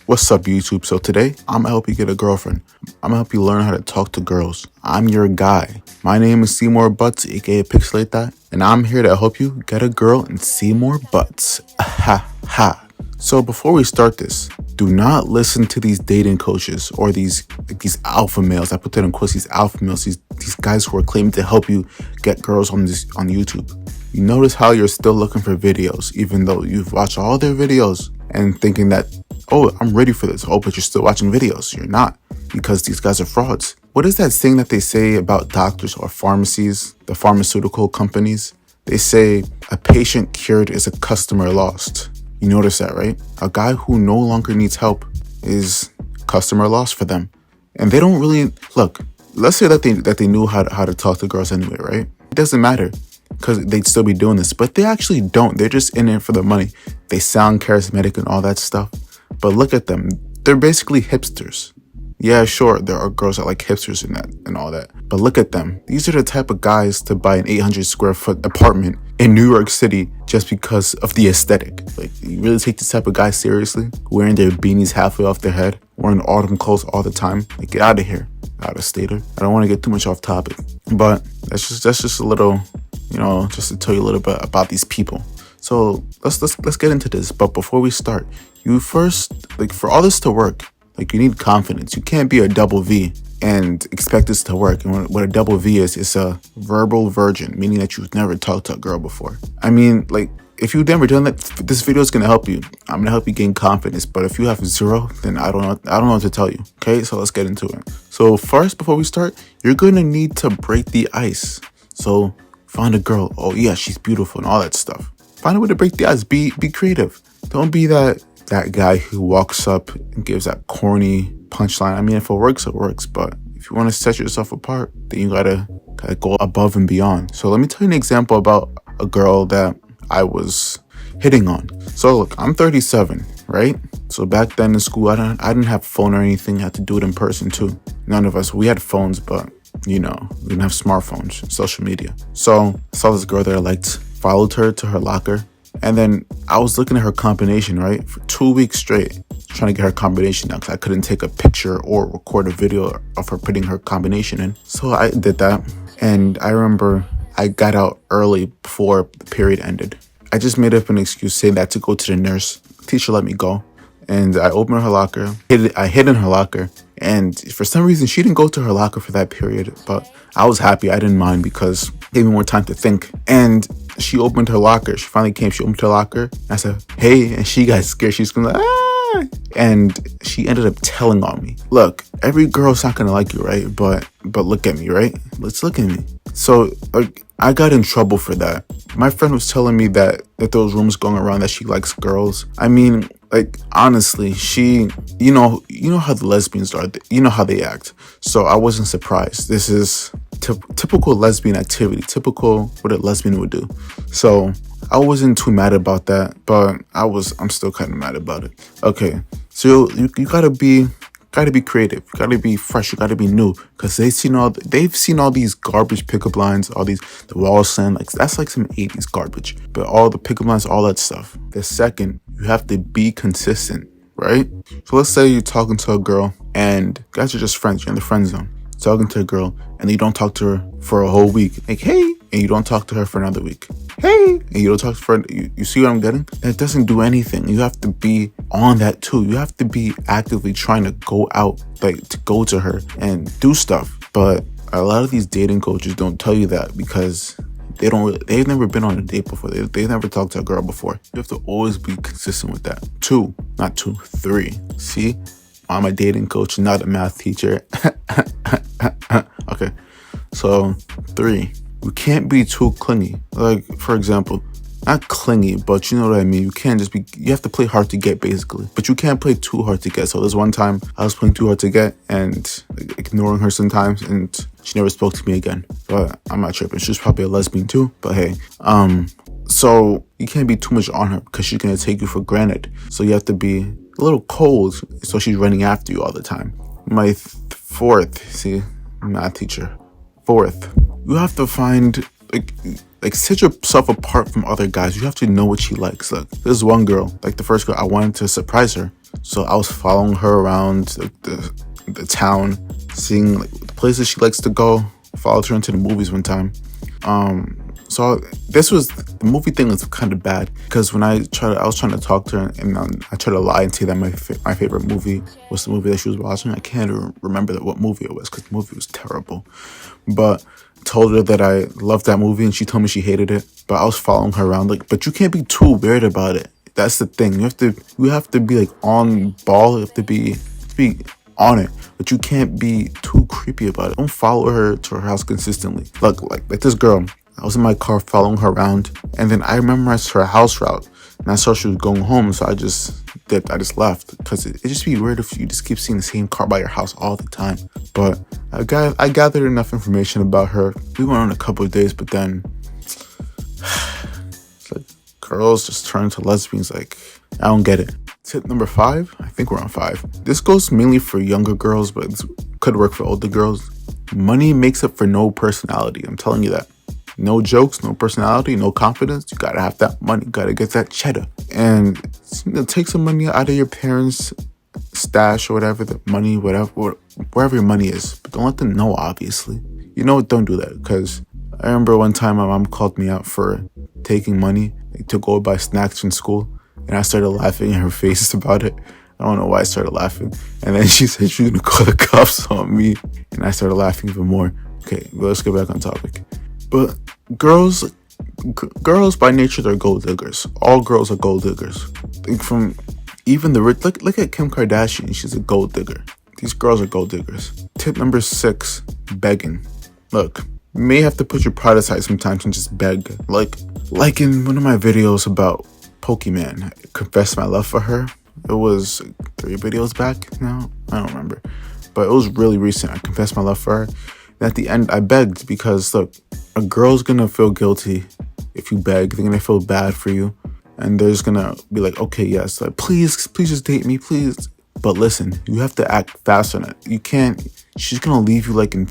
What's up, YouTube? So today, I'm gonna help you get a girlfriend. I'm gonna help you learn how to talk to girls. I'm your guy. My name is Seymour Butts, aka PixelateThat, and I'm here to help you get a girl and see more butts. Ha ha. So before we start this, do not listen to these dating coaches or these alpha males. I put that in quotes. These alpha males, these guys who are claiming to help you get girls on YouTube. You notice how you're still looking for videos, even though you've watched all their videos and thinking that, oh, I'm ready for this. Oh, but you're still watching videos. You're not, because these guys are frauds. What is that saying that they say about doctors or pharmacies, the pharmaceutical companies? They say a patient cured is a customer lost. You notice that, right? A guy who no longer needs help is customer lost for them. And they don't really, look, let's say that they knew how to talk to girls anyway, right? It doesn't matter, because they'd still be doing this, but they actually don't. They're just in it for the money. They sound charismatic and all that stuff, but look at them. They're basically hipsters. Yeah, sure, there are girls that like hipsters and all that, but look at them. These are the type of guys to buy an 800 square foot apartment in New York City just because of the aesthetic. Like, you really take this type of guy seriously? Wearing their beanies halfway off their head, wearing autumn clothes all the time? Like, get out of here, out of stater. I don't want to get too much off topic, but that's just a little, just to tell you a little bit about these people. So let's get into this. But before we start, you first, for all this to work, you need confidence. You can't be a double V and expect this to work. And what a double V is, it's a verbal virgin, meaning that you've never talked to a girl before. I mean, if you've never done that, this video is gonna help you. I'm gonna help you gain confidence. But if you have zero, then I don't know what to tell you. Okay, so let's get into it. So first, before we start, you're gonna need to break the ice. So find a girl. Oh yeah, she's beautiful and all that stuff. Find a way to break the ice. Be creative. Don't be that guy who walks up and gives that corny punchline. I mean, if it works, it works. But if you want to set yourself apart, then you gotta go above and beyond. So let me tell you an example about a girl that I was hitting on. So look, I'm 37, right? So back then in school, I didn't have a phone or anything. I had to do it in person too. None of us, we had phones, but we didn't have smartphones, social media. So I saw this girl that I liked, followed her to her locker. And then I was looking at her combination, right? For 2 weeks straight, trying to get her combination down because I couldn't take a picture or record a video of her putting her combination in. So I did that. And I remember I got out early before the period ended. I just made up an excuse saying that to go to the nurse. Teacher let me go. And I opened her locker. I hid in her locker. And for some reason, she didn't go to her locker for that period. But I was happy. I didn't mind because it gave me more time to think. And she opened her locker. She finally came. She opened her locker. I said, hey. And she got scared. She's going like, ah. And she ended up telling on me. Look, every girl's not going to like you, right? But look at me, right? Let's look at me. So I got in trouble for that. My friend was telling me that there was rumors going around that she likes girls. I mean, honestly, she, you know how the lesbians are, you know how they act. So I wasn't surprised. This is typical lesbian activity, typical what a lesbian would do. So I wasn't too mad about that, but I'm still kind of mad about it. Okay, so you gotta be creative. You gotta be fresh. You gotta be new, because they've seen all these garbage pickup lines, all these the wall slam. That's like some 80s garbage. But all the pickup lines, all that stuff. The second, you have to be consistent, right? So let's say you're talking to a girl and guys are just friends. You're in the friend zone. Talking to a girl and you don't talk to her for a whole week. Like, hey, and you don't talk to her for another week. Hey, and you don't talk to her. You see what I'm getting? That doesn't do anything. You have to be on that too. You have to be actively trying to go out, to go to her and do stuff. But a lot of these dating coaches don't tell you that because they've never been on a date before. They've never talked to a girl before. You have to always be consistent with that. 2, not 2, 3. See? I'm a dating coach, not a math teacher. Okay, so 3, you can't be too clingy. Like, for example, not clingy, but you know what I mean. You have to play hard to get, basically. But you can't play too hard to get. So there's one time I was playing too hard to get and ignoring her sometimes, and she never spoke to me again. But I'm not tripping. She's probably a lesbian too. But hey, so you can't be too much on her because she's gonna take you for granted. So you have to be a little cold, so she's running after you all the time. My 4th, see, math teacher. 4th, you have to find set yourself apart from other guys. You have to know what she likes. Look, there's one girl, the first girl, I wanted to surprise her. So I was following her around the town, seeing like the places she likes to go. Followed her into the movies one time. So this was the movie thing was kind of bad because when I was trying to talk to her and I tried to lie and say that my favorite movie was the movie that she was watching. I can't remember what movie it was because the movie was terrible. But told her that I loved that movie and she told me she hated it. But I was following her around like, but you can't be too weird about it. That's the thing. You have to be like on ball. You have to be on it, but you can't be too creepy about it. Don't follow her to her house consistently. Like this girl. I was in my car following her around, and then I memorized her house route, and I saw she was going home, so I just dipped. I just left because it just be weird if you just keep seeing the same car by your house all the time. But I gathered enough information about her. We went on a couple of days, but then it's like girls just turn to lesbians. Like, I don't get it. Tip number 5. I think we're on 5. This goes mainly for younger girls, but it could work for older girls. Money makes up for no personality. I'm telling you that. No jokes, no personality, no confidence. You gotta have that money. You gotta get that cheddar. And take some money out of your parents' stash or whatever, the money, wherever your money is. But don't let them know, obviously. You know what? Don't do that. Because I remember one time my mom called me out for taking money to go buy snacks in school. And I started laughing in her face about it. I don't know why I started laughing. And then she said she was gonna call the cops on me. And I started laughing even more. Okay, but let's get back on topic. But girls by nature, they're gold diggers. All girls are gold diggers. From even the rich, look at Kim Kardashian. She's a gold digger. These girls are gold diggers. Tip number 6, begging. Look, you may have to put your pride aside sometimes and just beg. Like in one of my videos about Pokemon, I confessed my love for her. It was 3 videos back now. I don't remember. But it was really recent. I confessed my love for her. And at the end, I begged because, look, a girl's gonna feel guilty if you beg. They're gonna feel bad for you. And they're just gonna be like, okay, yes, like, please just date me, please. But listen, you have to act fast on it. You can't, she's gonna leave you in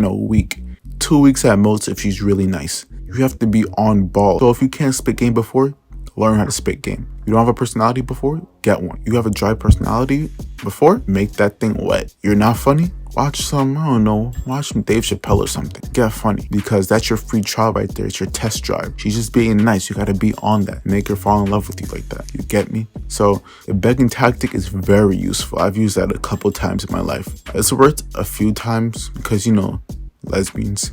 a week. 2 weeks at most if she's really nice. You have to be on ball. So if you can't spit game before, learn how to spit game. You don't have a personality before, get one. You have a dry personality before, make that thing wet. You're not funny? Watch some Dave Chappelle or something. Get funny, because that's your free trial right there. It's your test drive. She's just being nice. You gotta be on that. Make her fall in love with you like that. You get me? So the begging tactic is very useful. I've used that a couple times in my life. It's worked a few times because, lesbians.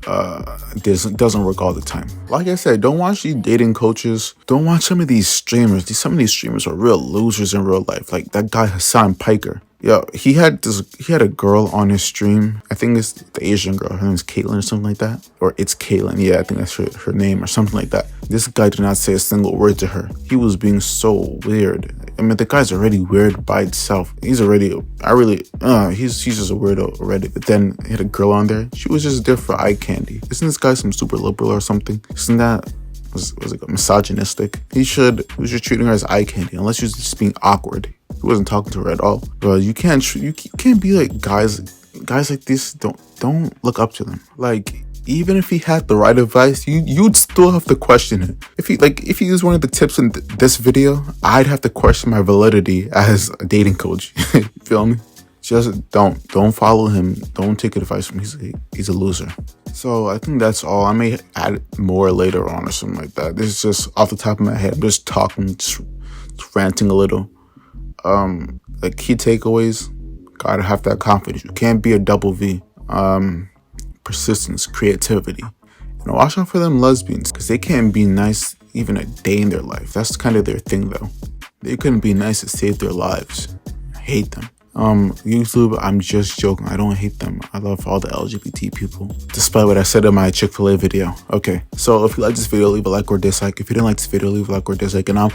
It doesn't work all the time. Like I said, don't watch these dating coaches. Don't watch some of these streamers. Some of these streamers are real losers in real life. Like that guy Hassan Piker. Yo, he had a girl on his stream. I think it's the Asian girl. Her name is Caitlin or something like that. Or it's Caitlin. Yeah, I think that's her name or something like that. This guy did not say a single word to her. He was being so weird. I mean, the guy's already weird by itself. He's just a weirdo already. But then he had a girl on there. She was just there for eye candy. Isn't this guy some super liberal or something? Isn't that was like misogynistic? He was just treating her as eye candy, unless she was just being awkward. He wasn't talking to her at all. But you can't be like guys like this. Don't look up to them. Like, even if he had the right advice, you'd still have to question it. If he used one of the tips in this video, I'd have to question my validity as a dating coach. You feel me? Just don't follow him. Don't take advice from him. He's a loser. So I think that's all. I may add more later on or something like that. This is just off the top of my head. I'm just talking, just ranting a little. Like, key takeaways: gotta have that confidence. You can't be a double V. Persistence, creativity, and watch out for them lesbians, because they can't be nice even a day in their life. That's kind of their thing, though. They couldn't be nice to save their lives. I hate them. YouTube, I'm just joking. I don't hate them. I love all the LGBT people, despite what I said in my Chick-fil-A video. Okay, so if you like this video, leave a like or dislike. If you didn't like this video, leave a like or dislike, and I'm